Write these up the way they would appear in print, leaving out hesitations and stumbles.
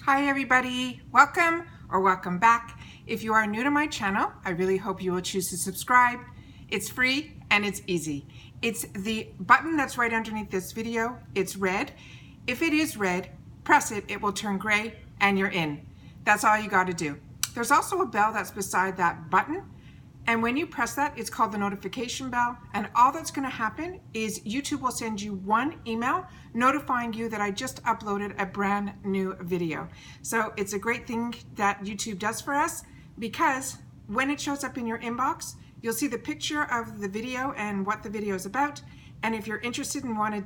Hi everybody, welcome or welcome back. If you are new to my channel, I really hope you will choose to subscribe. It's free and it's easy. It's the button that's right underneath this video. It's red. If it is red, press it, it will turn gray and you're in. That's all you got to do. There's also a bell that's beside that button. And when you press that, it's called the notification bell. And all that's going to happen is YouTube will send you one email notifying you that I just uploaded a brand new video. So it's a great thing that YouTube does for us, because when it shows up in your inbox, you'll see the picture of the video and what the video is about. And if you're interested and want to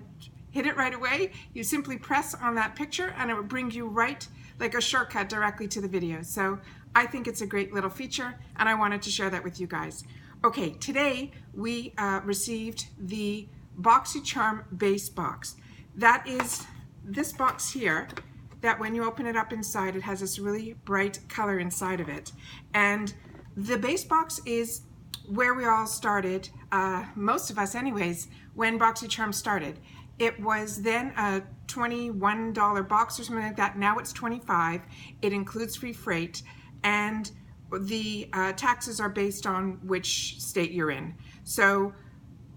hit it right away, you simply press on that picture and it will bring you right like a shortcut directly to the video. So I think it's a great little feature and I wanted to share that with you guys. Okay, today we received the Boxycharm Base Box. That is this box here that when you open it up inside, it has this really bright color inside of it. And the base box is where we all started, most of us anyways, when Boxycharm started. It was then a $21 box or something like that. Now it's $25. It includes free freight, and the taxes are based on which state you're in. So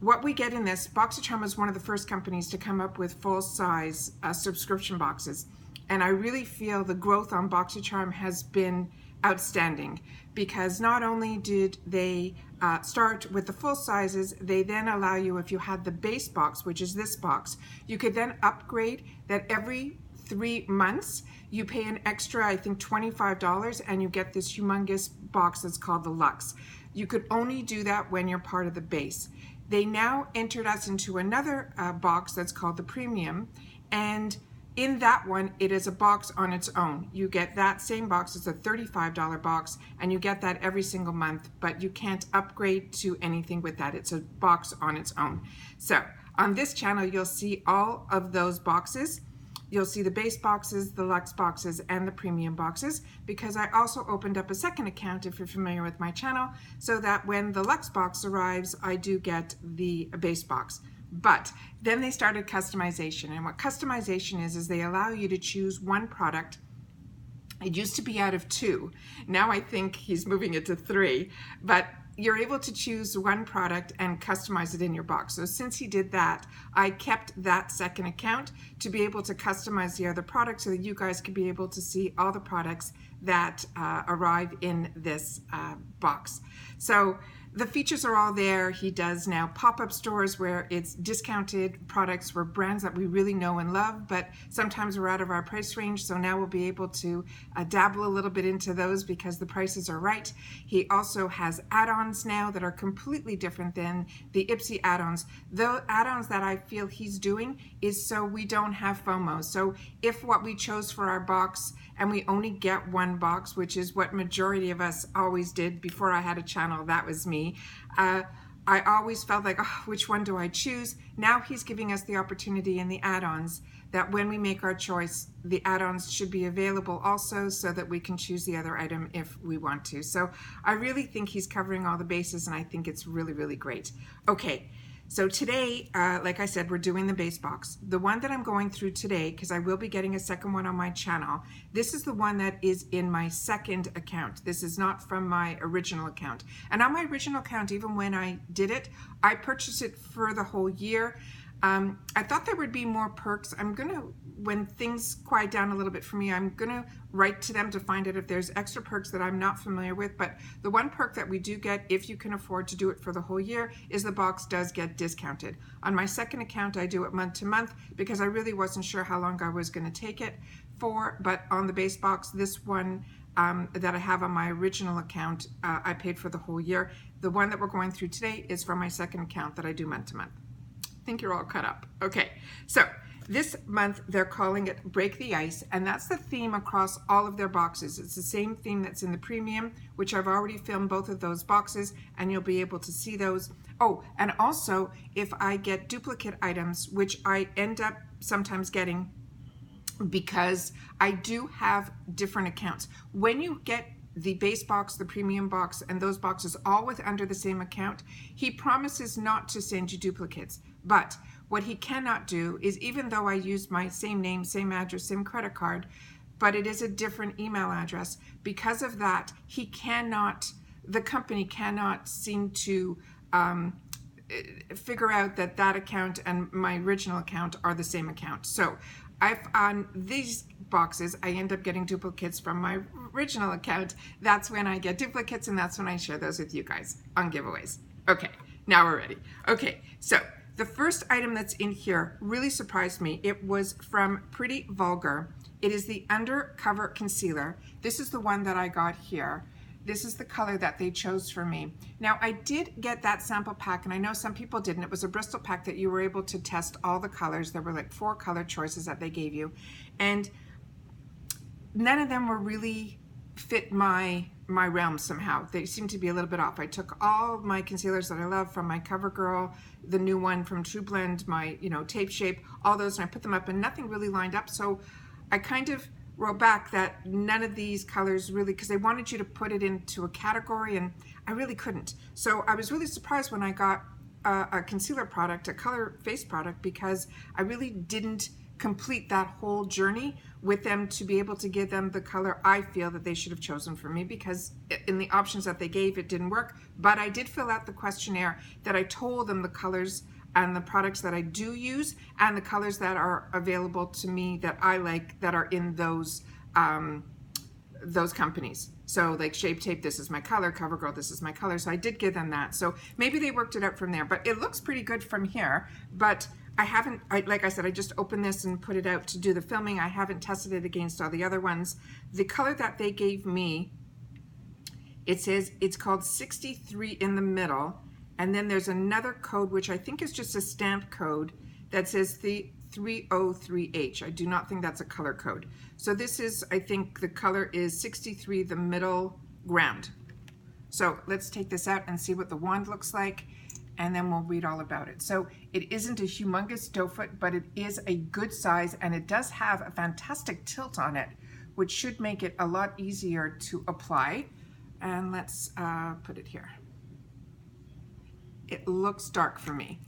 what we get in this, Boxycharm was one of the first companies to come up with full-size subscription boxes. And I really feel the growth on Boxycharm has been outstanding, because not only did they start with the full sizes, they then allow you, if you had the base box, which is this box, you could then upgrade that every 3 months. You pay an extra, I think, $25, and you get this humongous box that's called the Luxe. You could only do that when you're part of the base. They now entered us into another box that's called the Premium, and in that one, it is a box on its own. You get that same box. It's a $35 box, and you get that every single month, but you can't upgrade to anything with that. It's a box on its own. So on this channel, you'll see all of those boxes. You'll see the base boxes, the Luxe boxes, and the premium boxes, because I also opened up a second account, if you're familiar with my channel, so that when the Luxe box arrives, I do get the base box. But then they started customization, and what customization is they allow you to choose one product. It used to be out of 2. Now I think he's moving it to 3, but you're able to choose one product and customize it in your box. So since he did that, I kept that second account to be able to customize the other products so that you guys could be able to see all the products that arrive in this box. So the features are all there. He does now pop-up stores where it's discounted products for brands that we really know and love, but sometimes we're out of our price range. So now we'll be able to dabble a little bit into those because the prices are right. He also has add-ons now that are completely different than the Ipsy add-ons. The add-ons that I feel he's doing is so we don't have FOMO. So if what we chose for our box and we only get one box, which is what majority of us always did before I had a channel, that was me. I always felt like, oh, which one do I choose? Now he's giving us the opportunity in the add-ons that when we make our choice, the add-ons should be available also, so that we can choose the other item if we want to. So I really think he's covering all the bases, and I think it's really, really great. Okay. So today, like I said, we're doing the base box. The one that I'm going through today, because I will be getting a second one on my channel, this is the one that is in my second account. This is not from my original account. And on my original account, even when I did it, I purchased it for the whole year. I thought there would be more perks. I'm gonna, when things quiet down a little bit for me, I'm gonna write to them to find out if there's extra perks that I'm not familiar with. But the one perk that we do get, if you can afford to do it for the whole year, is the box does get discounted. On my second account, I do it month to month because I really wasn't sure how long I was gonna take it for. But on the base box, this one that I have on my original account, I paid for the whole year. The one that we're going through today is from my second account that I do month to month. I think you're all caught up. Okay, so this month they're calling it Break the Ice, and that's the theme across all of their boxes. It's the same theme that's in the Premium, which I've already filmed both of those boxes, and you'll be able to see those. Oh, and also if I get duplicate items, which I end up sometimes getting because I do have different accounts. When you get the base box, the premium box, and those boxes all with under the same account, he promises not to send you duplicates. But what he cannot do is, even though I use my same name, same address, same credit card, but it is a different email address. Because of that, the company cannot seem to figure out that that account and my original account are the same account. So on these boxes, I end up getting duplicates from my original account. That's when I get duplicates, and that's when I share those with you guys on giveaways. Okay, now we're ready. Okay, so the first item that's in here really surprised me. It was from Pretty Vulgar. It is the Undercover Concealer. This is the one that I got here. This is the color that they chose for me. Now, I did get that sample pack, and I know some people didn't. It was a Bristol pack that you were able to test all the colors. There were like 4 color choices that they gave you, and none of them were really fit my realm somehow. They seemed to be a little bit off. I took all my concealers that I love from my CoverGirl, the new one from True Blend, my Tape Shape, all those, and I put them up, and nothing really lined up. So I kind of wrote back that none of these colors really, because they wanted you to put it into a category, and I really couldn't. So I was really surprised when I got a concealer product, a color face product, because I really didn't complete that whole journey with them to be able to give them the color I feel that they should have chosen for me, because in the options that they gave, it didn't work. But I did fill out the questionnaire that I told them the colors and the products that I do use and the colors that are available to me that I like that are in those companies. So like Shape Tape, this is my color, CoverGirl, this is my color. So I did give them that. So maybe they worked it out from there, but it looks pretty good from here. But I haven't, like I said, I just opened this and put it out to do the filming. I haven't tested it against all the other ones. The color that they gave me, it says it's called 63 in the middle. And then there's another code, which I think is just a stamp code that says the 303H. I do not think that's a color code. So this is, I think the color is 63, the middle ground. So let's take this out and see what the wand looks like, and then we'll read all about it. So it isn't a humongous doe foot, but it is a good size, and it does have a fantastic tilt on it, which should make it a lot easier to apply. And let's put it here. It looks dark for me.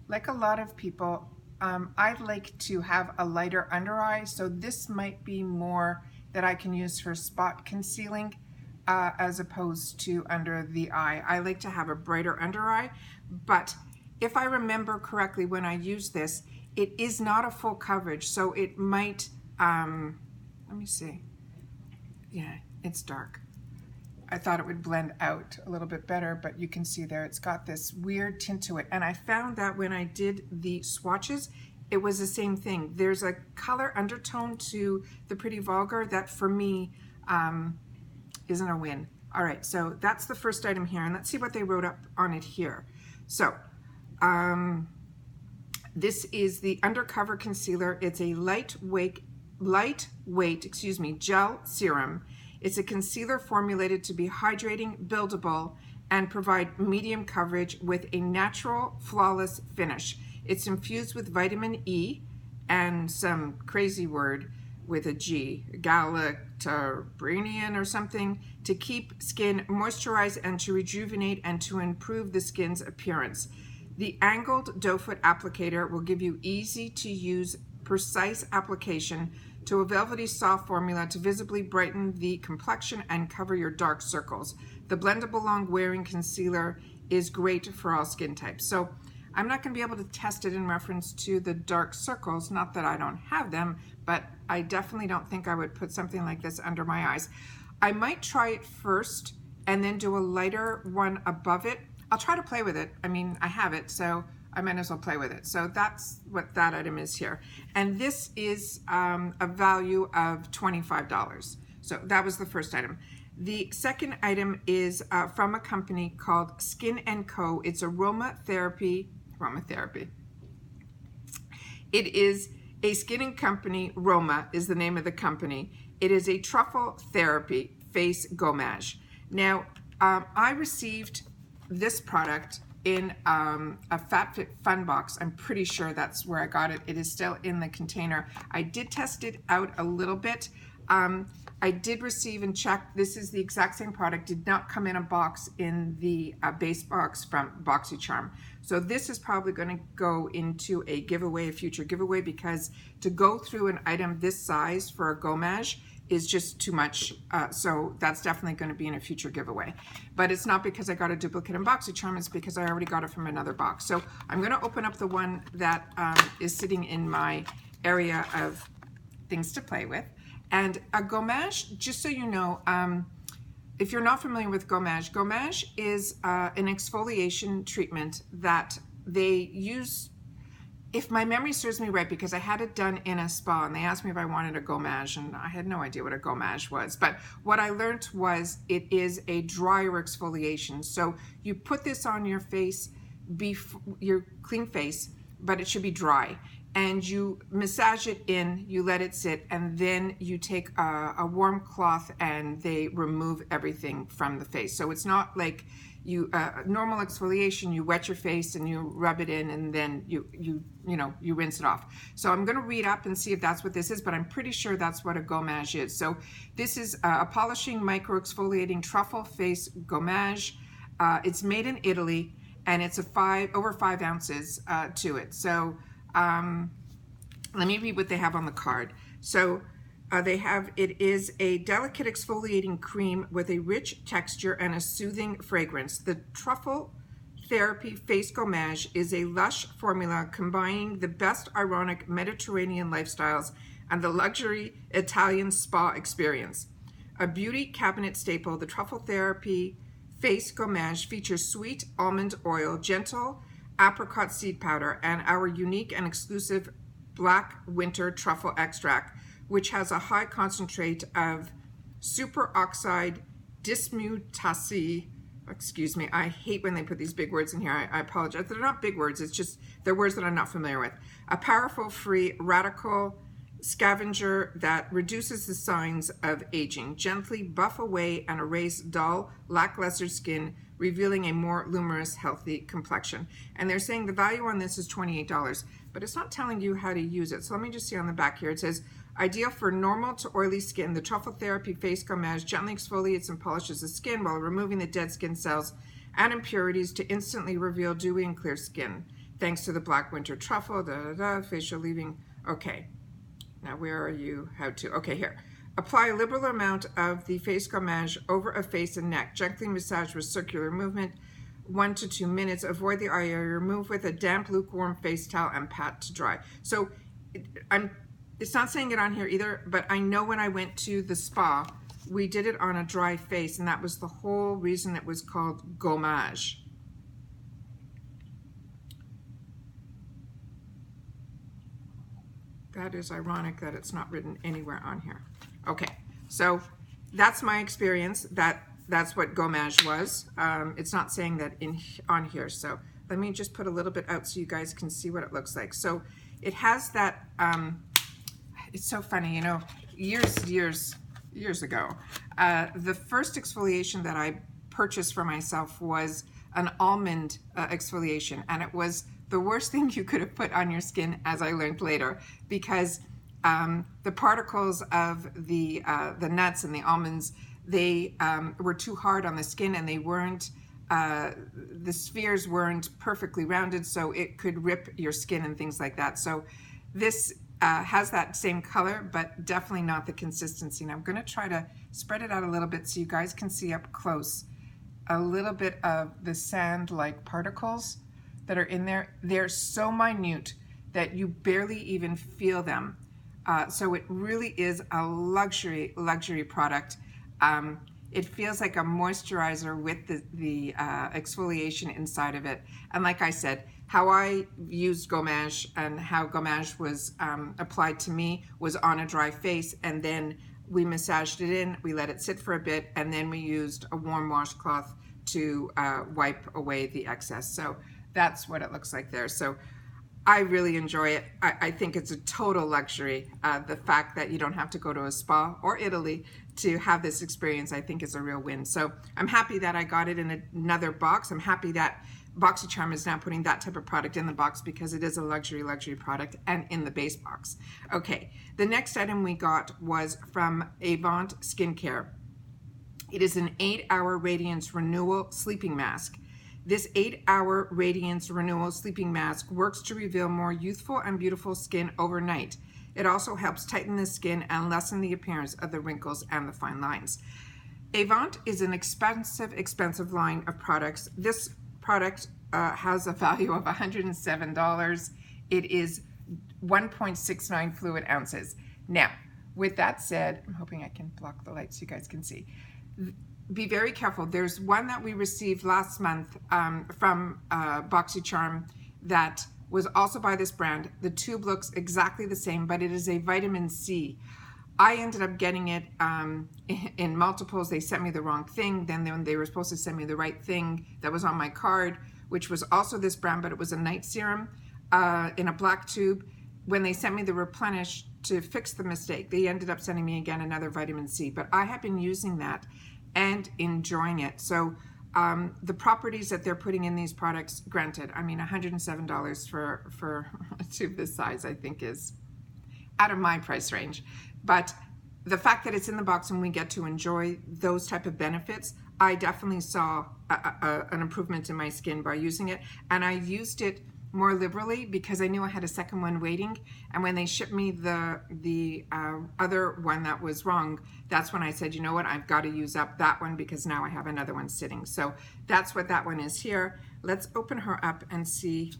Like a lot of people, I like to have a lighter under eye, so this might be more that I can use for spot concealing as opposed to under the eye. I like to have a brighter under eye, but if I remember correctly when I use this, it is not a full coverage, so it might, let me see. Yeah, it's dark. I thought it would blend out a little bit better, but you can see there it's got this weird tint to it. And I found that when I did the swatches, it was the same thing. There's a color undertone to the Pretty Vulgar that for me isn't a win. All right, so that's the first item here, and let's see what they wrote up on it here. So this is the Undercover Concealer. It's a lightweight, gel serum. It's a concealer formulated to be hydrating, buildable, and provide medium coverage with a natural, flawless finish. It's infused with vitamin E and some crazy word with a G, galactobrinian or something, to keep skin moisturized and to rejuvenate and to improve the skin's appearance. The angled doe foot applicator will give you easy to use, precise application to a velvety soft formula to visibly brighten the complexion and cover your dark circles. The blendable long wearing concealer is great for all skin types. So I'm not going to be able to test it in reference to the dark circles, not that I don't have them, but I definitely don't think I would put something like this under my eyes. I might try it first and then do a lighter one above it. I'll try to play with it. I mean, I have it, so I might as well play with it. So that's what that item is here. And this is a value of $25. So that was the first item. The second item is from a company called Skin & Co. It's a ROMA therapy. It is a skin company. ROMA is the name of the company. It is a Truffle therapy face gommage. Now, I received this product in a FatFitFun box. I'm pretty sure that's where I got it. It is still in the container. I did test it out a little bit. I did receive and check. This is the exact same product. Did not come in a box in the base box from Boxycharm. So this is probably going to go into a giveaway, a future giveaway, because to go through an item this size for a Gommage is just too much. So that's definitely going to be in a future giveaway. But it's not because I got a duplicate in Boxycharm, it's because I already got it from another box. So I'm going to open up the one that is sitting in my area of things to play with. And a Gommage, just so you know, if you're not familiar with Gommage, Gommage is an exfoliation treatment that they use, if my memory serves me right, because I had it done in a spa and they asked me if I wanted a Gommage, and I had no idea what a Gommage was. But what I learned was it is a drier exfoliation. So you put this on your face, your clean face, but it should be dry. And you massage it in, you let it sit, and then you take a warm cloth and they remove everything from the face. So it's not like normal exfoliation, you wet your face and you rub it in and then you rinse it off. So I'm going to read up and see if that's what this is, but I'm pretty sure that's what a Gommage is. So this is a polishing micro exfoliating truffle face Gommage. It's made in Italy and it's over 5 ounces to it. So let me read what they have on the card. So it is a delicate exfoliating cream with a rich texture and a soothing fragrance. The Truffle Therapy Face Gommage is a lush formula combining the best ironic Mediterranean lifestyles and the luxury Italian spa experience. A beauty cabinet staple, the Truffle Therapy Face Gommage features sweet almond oil, gentle apricot seed powder, and our unique and exclusive black winter truffle extract, which has a high concentrate of superoxide dismutase. Excuse me, I hate when they put these big words in here. I apologize. They're not big words, it's just they're words that I'm not familiar with. A powerful free radical scavenger that reduces the signs of aging, gently buff away and erase dull, lackluster skin, revealing a more luminous, healthy complexion. And they're saying the value on this is $28, but it's not telling you how to use it. So let me just see on the back here. It says, ideal for normal to oily skin, the Truffle Therapy Face Gommage gently exfoliates and polishes the skin while removing the dead skin cells and impurities to instantly reveal dewy and clear skin. Thanks to the black winter truffle, facial leaving. Okay, now where are you? How to? Okay, here. Apply a liberal amount of the Face Gommage over a face and neck. Gently massage with circular movement, 1 to 2 minutes. Avoid the eye area. Remove with a damp, lukewarm face towel and pat to dry. So it's not saying it on here either, but I know when I went to the spa, we did it on a dry face, and that was the whole reason it was called Gommage. That is ironic that it's not written anywhere on here. Okay, so that's my experience. That's what Gommage was. It's not saying that on here, so let me just put a little bit out so you guys can see what it looks like. So it has that, it's so funny, you know, years ago, the first exfoliation that I purchased for myself was an almond exfoliation, and it was the worst thing you could have put on your skin, as I learned later, because the particles of the nuts and the almonds, they were too hard on the skin, and they weren't, the spheres weren't perfectly rounded, so it could rip your skin and things like that. So this has that same color, but definitely not the consistency. And I'm going to try to spread it out a little bit so you guys can see up close a little bit of the sand-like particles that are in there. They're so minute that you barely even feel them. So it really is a luxury product. It feels like a moisturizer with the exfoliation inside of it. And like I said, how I used Gommage and how Gommage was applied to me was on a dry face, and then we massaged it in, we let it sit for a bit, and then we used a warm washcloth to wipe away the excess. So that's what it looks like there. So I really enjoy it. I think it's a total luxury. The fact that you don't have to go to a spa or Italy to have this experience, I think is a real win. So I'm happy that I got it in another box. I'm happy that BoxyCharm is now putting that type of product in the box because it is a luxury product and in the base box. Okay, the next item we got was from AVANT Skincare. It is an 8-hour Radiance Renewal Sleeping Mask. This 8-hour Radiance Renewal Sleeping Mask works to reveal more youthful and beautiful skin overnight. It also helps tighten the skin and lessen the appearance of the wrinkles and the fine lines. AVANT is an expensive line of products. This product has a value of $107. It is 1.69 fluid ounces. Now, with that said, I'm hoping I can block the light so you guys can see. Be very careful. There's one that we received last month from Boxycharm that was also by this brand. The tube looks exactly the same, but it is a vitamin C. I ended up getting it in multiples. They sent me the wrong thing. Then they were supposed to send me the right thing that was on my card, which was also this brand, but it was a night serum in a black tube. When they sent me the replenish to fix the mistake, they ended up sending me again another vitamin C. But I have been using that and enjoying it. So the properties that they're putting in these products, granted, I mean, $107 for a tube this size, I think is out of my price range. But the fact that it's in the box and we get to enjoy those type of benefits, I definitely saw an improvement in my skin by using it. And I used it more liberally because I knew I had a second one waiting. And when they shipped me the other one that was wrong, that's when I said, you know what, I've got to use up that one because now I have another one sitting. So that's what that one is here. Let's open her up and see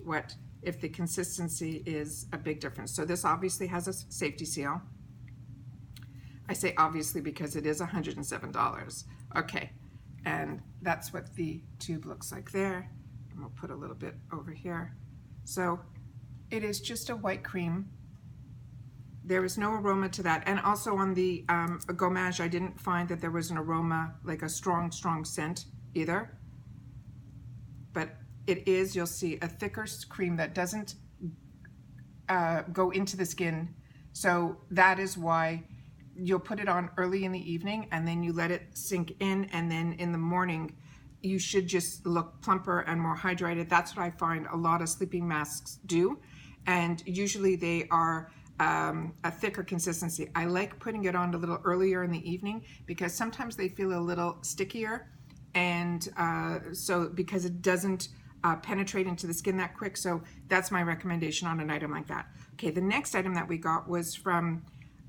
if the consistency is a big difference. So this obviously has a safety seal. I say obviously because it is $107. Okay, and that's what the tube looks like there. And we'll put a little bit over here. So it is just a white cream. There is no aroma to that. And also on the Gommage, I didn't find that there was an aroma, like a strong scent either. But it is, you'll see, a thicker cream that doesn't go into the skin. So that is why you'll put it on early in the evening and then you let it sink in, and then in the morning you should just look plumper and more hydrated. That's what I find a lot of sleeping masks do, and usually they are a thicker consistency. I like putting it on a little earlier in the evening because sometimes they feel a little stickier, and so because it doesn't penetrate into the skin that quick. So that's my recommendation on an item like that. Okay, the next item that we got was from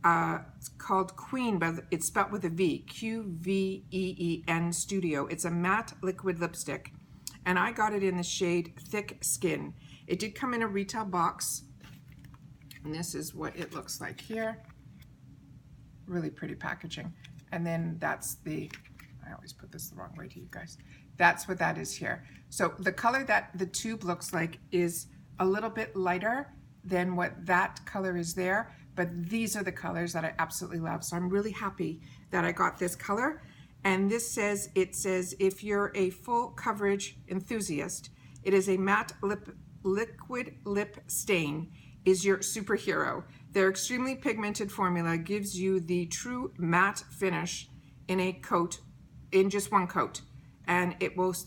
it's called QVEEN, but it's spelled with a V, QVEEN Studio. It's a matte liquid lipstick, and I got it in the shade Thick Skin. It did come in a retail box, and this is what it looks like here. Really pretty packaging. And then that's I always put this the wrong way to you guys. That's what that is here. So the color that the tube looks like is a little bit lighter than what that color is there, but these are the colors that I absolutely love. So I'm really happy that I got this color. And it says, if you're a full coverage enthusiast, it is a matte liquid lip stain is your superhero. Their extremely pigmented formula gives you the true matte finish in just one coat. And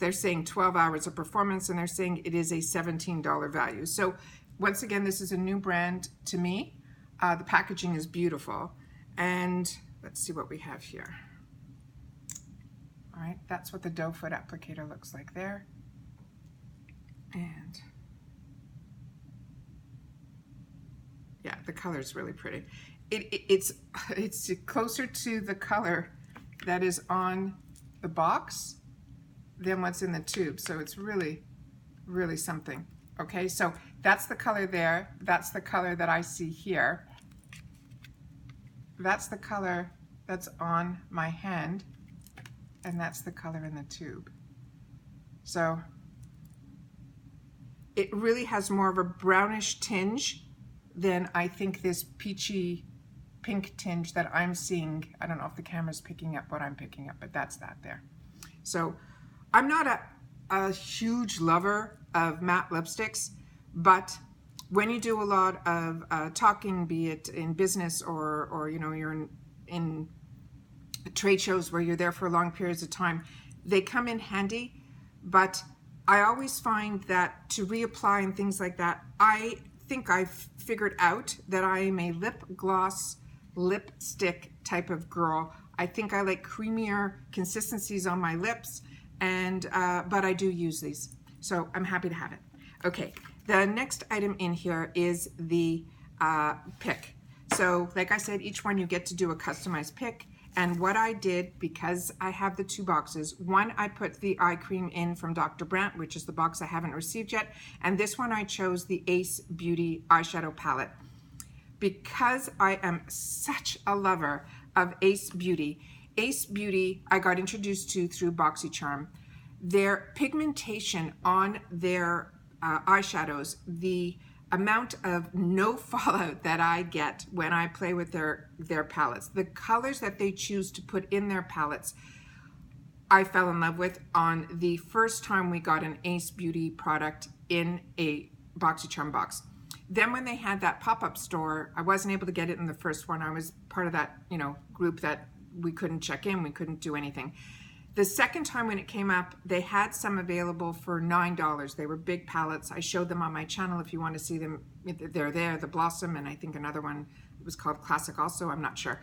they're saying 12 hours of performance, and they're saying it is a $17 value. So once again, this is a new brand to me. The packaging is beautiful. And let's see what we have here. All right, that's what the doe foot applicator looks like there. And yeah, the color is really pretty. It's closer to the color that is on the box than what's in the tube. So it's really, really something. Okay, so that's the color there. That's the color that I see here. That's the color that's on my hand. And that's the color in the tube. So it really has more of a brownish tinge than I think this peachy pink tinge that I'm seeing. I don't know if the camera's picking up what I'm picking up, but that's that there. So I'm not a huge lover of matte lipsticks, but when you do a lot of talking, be it in business or you know, you're in trade shows where you're there for long periods of time, they come in handy. But I always find that to reapply and things like that, I think I've figured out that I am a lip gloss, lipstick type of girl. I think I like creamier consistencies on my lips, and but I do use these. So I'm happy to have it. Okay, the next item in here is the pick. So like I said, each one you get to do a customized pick. And what I did, because I have the two boxes, one I put the eye cream in from Dr. Brandt, which is the box I haven't received yet, and this one I chose the Ace Beauty eyeshadow palette. Because I am such a lover of Ace Beauty I got introduced to through Boxycharm. Their pigmentation on their eyeshadows, the amount of no fallout that I get when I play with their palettes, the colors that they choose to put in their palettes, I fell in love with on the first time we got an Ace Beauty product in a Boxycharm box. Then when they had that pop-up store, I wasn't able to get it in the first one. I was part of that, you know, group that we couldn't check in, we couldn't do anything. The second time when it came up, they had some available for $9. They were big palettes. I showed them on my channel if you want to see them. They're there, the Blossom, and I think another one was called Classic also, I'm not sure.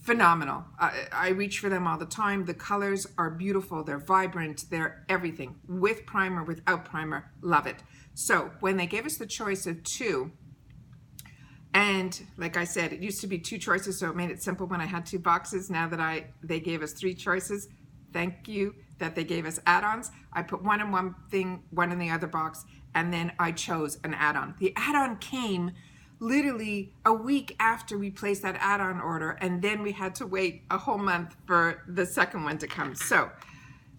Phenomenal. I reach for them all the time. The colors are beautiful. They're vibrant. They're everything. With primer, without primer, love it. So when they gave us the choice of two, and like I said, it used to be two choices, so it made it simple when I had two boxes. Now that they gave us three choices, thank you that they gave us add-ons. I put one in one thing, one in the other box, and then I chose an add-on. The add-on came literally a week after we placed that add-on order, and then we had to wait a whole month for the second one to come. So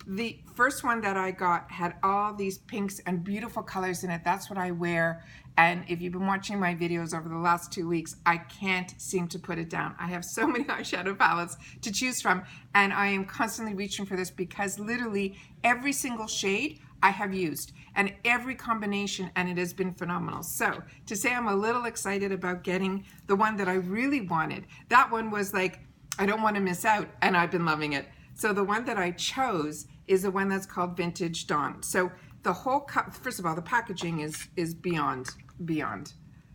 the first one that I got had all these pinks and beautiful colors in it. That's what I wear. And if you've been watching my videos over the last 2 weeks, I can't seem to put it down. I have so many eyeshadow palettes to choose from, and I am constantly reaching for this because literally every single shade I have used and every combination, and it has been phenomenal. So to say I'm a little excited about getting the one that I really wanted, that one was like, I don't want to miss out, and I've been loving it. So the one that I chose is the one that's called Vintage Dawn. So the whole cup, first of all, the packaging is beyond.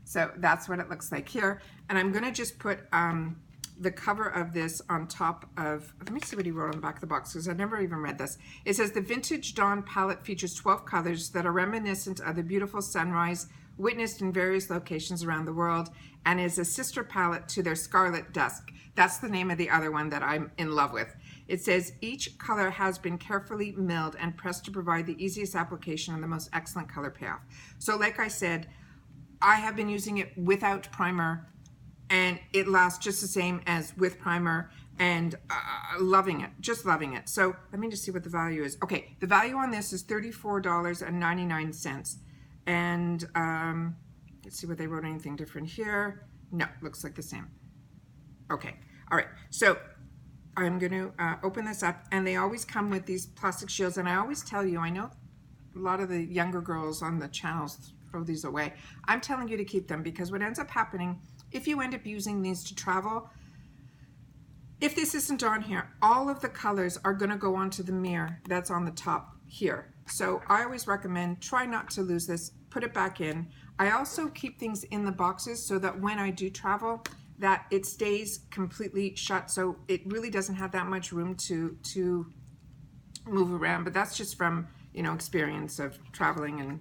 So that's what it looks like here. And I'm gonna just put the cover of this on top of, let me see what he wrote on the back of the box, because I've never even read this. It says the Vintage Dawn palette features 12 colors that are reminiscent of the beautiful sunrise witnessed in various locations around the world, and is a sister palette to their Scarlet Dusk. That's the name of the other one that I'm in love with. It says each color has been carefully milled and pressed to provide the easiest application and the most excellent color payoff. So like I said, I have been using it without primer, and it lasts just the same as with primer, and loving it, just loving it. So let me just see what the value is. Okay, the value on this is $34.99. And let's see what they wrote, anything different here. No, looks like the same. Okay, all right, so I'm going to open this up, and they always come with these plastic shields, and I always tell you, I know a lot of the younger girls on the channels throw these away. I'm telling you to keep them, because what ends up happening, if you end up using these to travel, if this isn't on here, all of the colors are going to go onto the mirror that's on the top here. So I always recommend try not to lose this, put it back in. I also keep things in the boxes so that when I do travel, that it stays completely shut, so it really doesn't have that much room to move around. But that's just from, you know, experience of traveling and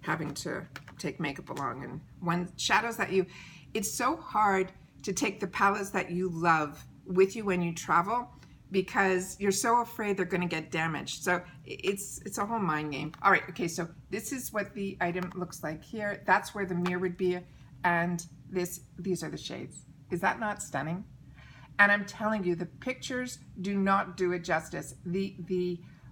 having to take makeup along. And when shadows that you, it's so hard to take the palettes that you love with you when you travel, because you're so afraid they're going to get damaged. So it's a whole mind game. All right, okay, so this is what the item looks like here. That's where the mirror would be, and these are the shades. Is that not stunning? And I'm telling you, the pictures do not do it justice.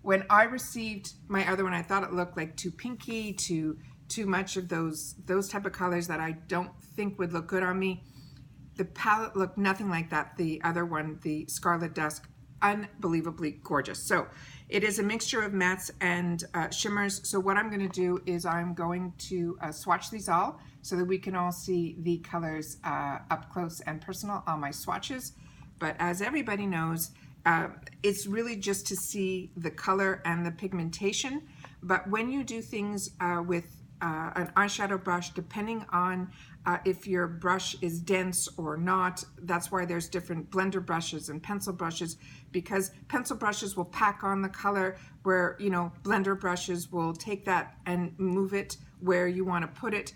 When I received my other one, I thought it looked like too pinky, too much of those type of colors that I don't think would look good on me. The palette looked nothing like that. The other one, the Scarlet Dusk, unbelievably gorgeous. So it is a mixture of mattes and shimmers. So what I'm going to do is I'm going to swatch these all so that we can all see the colors up close and personal on my swatches. But as everybody knows, it's really just to see the color and the pigmentation. But when you do things with an eyeshadow brush, depending on if your brush is dense or not, that's why there's different blender brushes and pencil brushes, because pencil brushes will pack on the color where, you know, blender brushes will take that and move it where you want to put it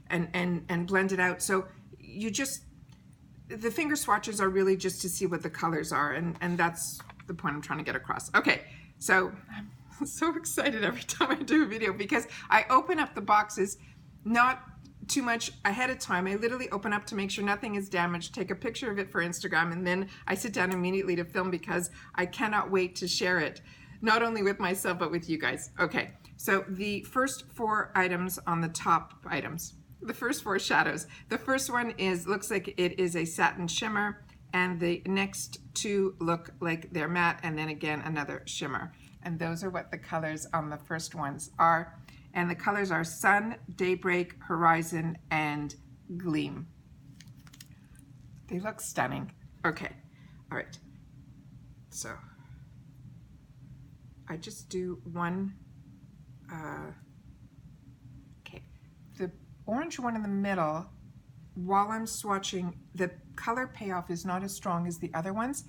and blend it out. So you just, the finger swatches are really just to see what the colors are, and that's the point I'm trying to get across. Okay, so I'm so excited every time I do a video because I open up the boxes not too much ahead of time. I literally open up to make sure nothing is damaged, take a picture of it for Instagram, and then I sit down immediately to film because I cannot wait to share it, not only with myself but with you guys. Okay, so the first 4 items on the top items, the first 4 shadows. The first one looks like it is a satin shimmer, and the next 2 look like they're matte, and then again another shimmer. And those are what the colors on the first ones are. And the colors are Sun, Daybreak, Horizon, and Gleam. They look stunning. Okay, all right. So I just do one. Okay, the orange one in the middle, while I'm swatching, the color payoff is not as strong as the other ones,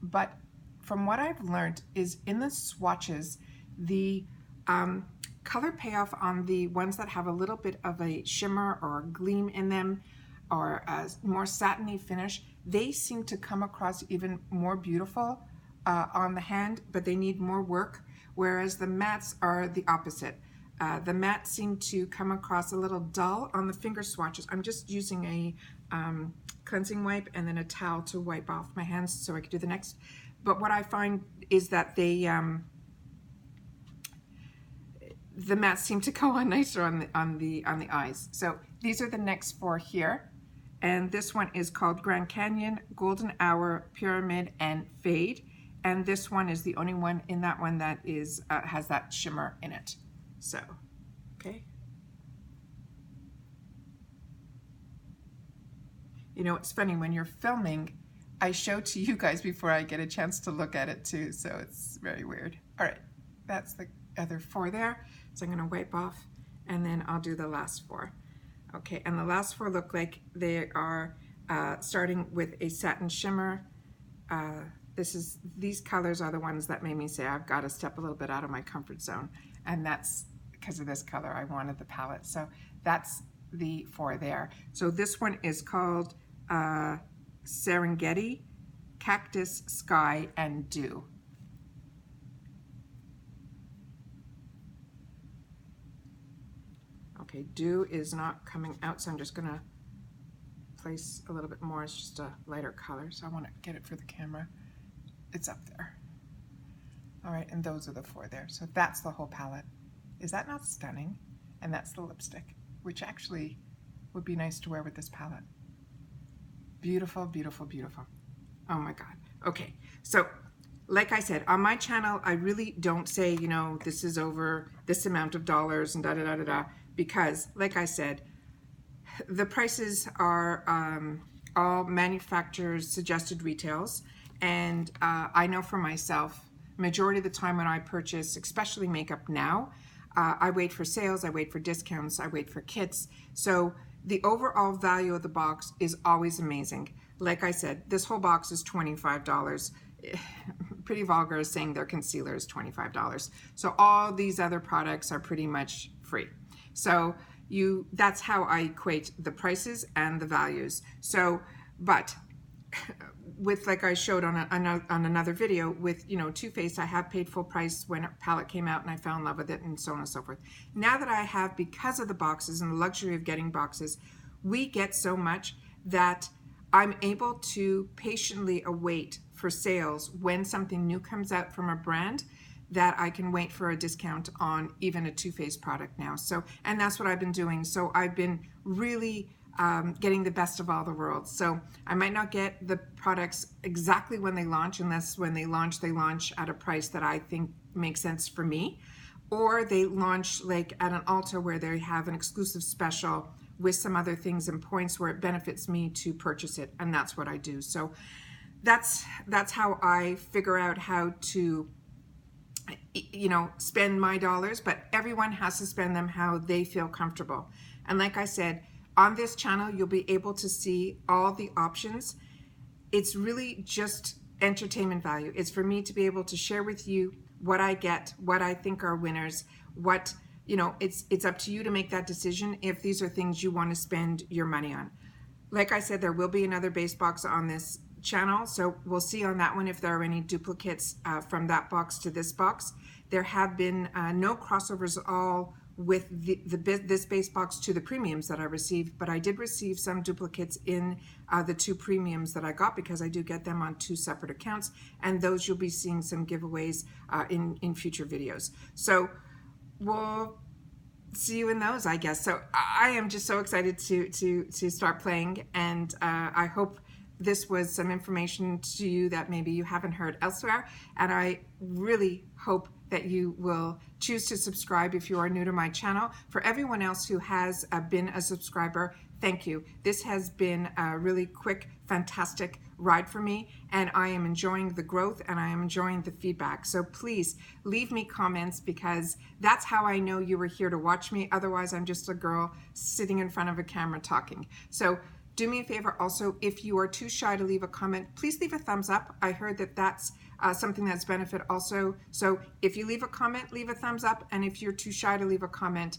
but from what I've learned is in the swatches, the color payoff on the ones that have a little bit of a shimmer or a gleam in them, or a more satiny finish, they seem to come across even more beautiful on the hand, but they need more work, whereas the mattes are the opposite. The mattes seem to come across a little dull on the finger swatches. I'm just using a cleansing wipe and then a towel to wipe off my hands so I can do the next. But what I find is that they the mattes seem to go on nicer on the eyes. So these are the next 4 here, and this one is called Grand Canyon, Golden Hour, Pyramid, and Fade. And this one is the only one in that one that is has that shimmer in it. So, okay. You know, it's funny, when you're filming, I show to you guys before I get a chance to look at it too, so it's very weird. All right, that's the other 4 there. So I'm gonna wipe off, and then I'll do the last 4. Okay, and the last 4 look like they are starting with a satin shimmer. These colors are the ones that made me say I've got to step a little bit out of my comfort zone, and that's because of this color. I wanted the palette, so that's the 4 there. So this one is called Serengeti, Cactus, Sky, and Dew. Okay, Dew is not coming out, so I'm just gonna place a little bit more. It's just a lighter color, so I want to get it for the camera. It's up there. All right, and those are the 4 there. So that's the whole palette. Is that not stunning? And that's the lipstick, which actually would be nice to wear with this palette. Beautiful, beautiful, beautiful. Oh my God. Okay, so like I said, on my channel, I really don't say, you know, this is over this amount of dollars and da-da-da-da-da, because like I said, the prices are all manufacturers' suggested retails. And I know for myself, majority of the time when I purchase, especially makeup now, I wait for sales, I wait for discounts, I wait for kits. So the overall value of the box is always amazing. Like I said, this whole box is $25. Pretty Vulgar is saying their concealer is $25. So all these other products are pretty much free. So that's how I equate the prices and the values. So, but with, like I showed on another video with, you know, Too Faced, I have paid full price when a palette came out and I fell in love with it, and so on and so forth. Now that I have, because of the boxes and the luxury of getting boxes, we get so much that I'm able to patiently await for sales when something new comes out from a brand, that I can wait for a discount on even a Too Faced product now. So, and that's what I've been doing. So I've been really getting the best of all the worlds. So I might not get the products exactly when they launch, unless when they launch at a price that I think makes sense for me, or they launch like at an ULTA where they have an exclusive special with some other things and points where it benefits me to purchase it, and that's what I do. So that's how I figure out how to you know, spend my dollars, but everyone has to spend them how they feel comfortable. And like I said, on this channel, you'll be able to see all the options. It's really just entertainment value. It's for me to be able to share with you what I get, what I think are winners, what, you know, it's up to you to make that decision if these are things you want to spend your money on. Like I said, there will be another base box on this channel, so we'll see on that one if there are any duplicates from that box to this box. There have been no crossovers at all with this base box to the premiums that I received, but I did receive some duplicates in the 2 premiums that I got, because I do get them on 2 separate accounts, and those you'll be seeing some giveaways in future videos. So we'll see you in those, I guess. So I am just so excited to start playing, and I hope this was some information to you that maybe you haven't heard elsewhere, and I really hope that you will choose to subscribe if you are new to my channel. For everyone else who has been a subscriber, thank you. This has been a really quick, fantastic ride for me, and I am enjoying the growth and I am enjoying the feedback. So please leave me comments, because that's how I know you were here to watch me. Otherwise, I'm just a girl sitting in front of a camera talking. So do me a favor also, if you are too shy to leave a comment, please leave a thumbs up. I heard that that's something that's benefit also. So if you leave a comment, leave a thumbs up. And if you're too shy to leave a comment,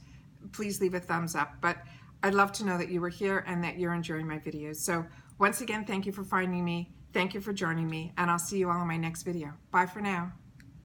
please leave a thumbs up. But I'd love to know that you were here and that you're enjoying my videos. So once again, thank you for finding me. Thank you for joining me. And I'll see you all in my next video. Bye for now.